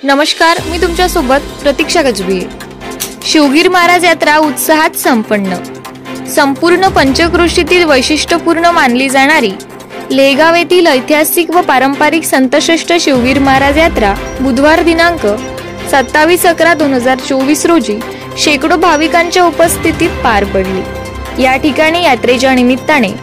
नमस्कार, मी तुमच्या सोबत प्रतीक्षा गजबी। शिवगीर महाराज यात्रा उत्साहात संपन्न। संपूर्ण पंचक्रोशीतील वैशिष्ट्यपूर्ण मानली जाणारी लेगाव येथील ऐतिहासिक व पारंपरिक संतश्रेष्ठ शिवगीर महाराज यात्रा बुधवार दिनांक 27/11/2024 रोजी शेकडो भाविकांच्या उपस्थितीत पार पडली। या ठिकाणी यात्रेच्या निमित्ताने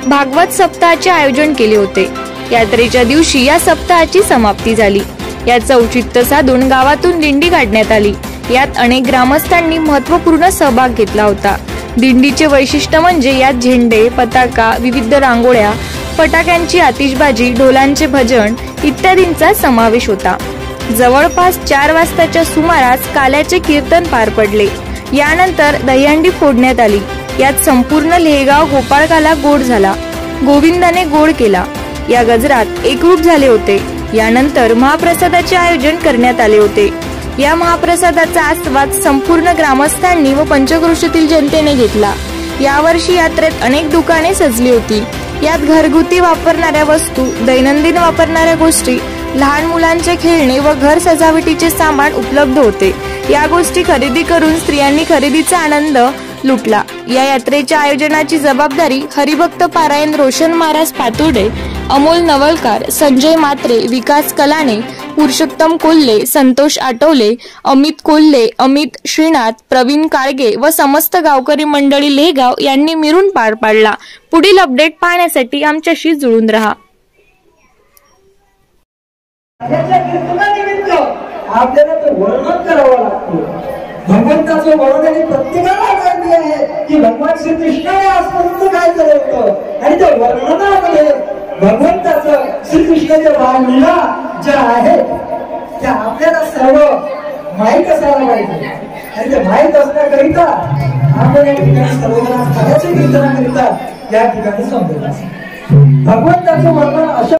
भागवत सप्ताहाचे आयोजन केले होते। यात्रेच्या दिवशी या सप्ताहाची समाप्ती झाली। याचं औचित्य साधून गावातून दिंडी काढण्यात आली। यात अनेक ग्रामस्थांनी महत्त्वपूर्ण सहभाग घेतला होता। दिंडीचे वैशिष्ट्य म्हणजे यात झेंडे, पताका, विविध रांगोळ्या, फटाक्यांची आतिषबाजी, ढोलांचे भजन इत्यादींचा समावेश होता। जवळपास 4 वाजताच्या सुमारास काल्याचे कीर्तन पार पडले। यानंतर दहीहंडी फोडण्यात आली। यात संपूर्ण लेगाव गोपाळकाला गोड झाला। गोविंदाने गोड केला या गजरात एकरूप झाले होते। यानंतर महाप्रसादाचे आयोजन करण्यात आले होते। या महाप्रसादाचा आस्वाद संपूर्ण ग्रामस्थांनी व पंचक्रोशीतील जनतेने घेतला। यावर्षी यात्रेत अनेक दुकाने सजली होती। यात घरगुती वापरणाऱ्या वस्तू, दैनंदिन वापरणाऱ्या गोष्टी, लहान मुलांचे खेळणे व घर सजावटीचे सामान उपलब्ध होते। या गोष्टी खरेदी करून स्त्रियांनी खरेदीचा आनंद लुटला। या यात्रेच्या आयोजनाची जबाबदारी हरिभक्त पारायण रोशन महाराज पातुर्डे, अमोल नवलकार, संजय मात्रे, विकास कलाने, पुरुषोत्तम कोल्हे, संतोष आठवले, अमित कोल्हे, अमित श्रीनाथ, प्रवीण काळगे व समस्त गावकरी मंडळी लेगाव यांनी मिळून पार पाडला। पुढील अपडेट पाहण्यासाठी आमच्याशी जुळून रहा। आपल्याला तो वर्णन करावं लागतं। भगवंताचं वर्णन प्रत्येकाला माहिती आहे की भगवान श्रीकृष्णाने आजपर्यंत काय केलं होतं आणि त्या वर्णनामध्ये भगवंताचं श्रीकृष्णाच्या भावना ज्या आहेत त्या आपल्याला सर्व माहीत असायला पाहिजे। आणि ते माहीत असण्याकरिता आपण या ठिकाणी सर्वजण खऱ्याचे कीर्तनाकरिता या ठिकाणी समजत असतो। भगवंताचं वर्णन अशा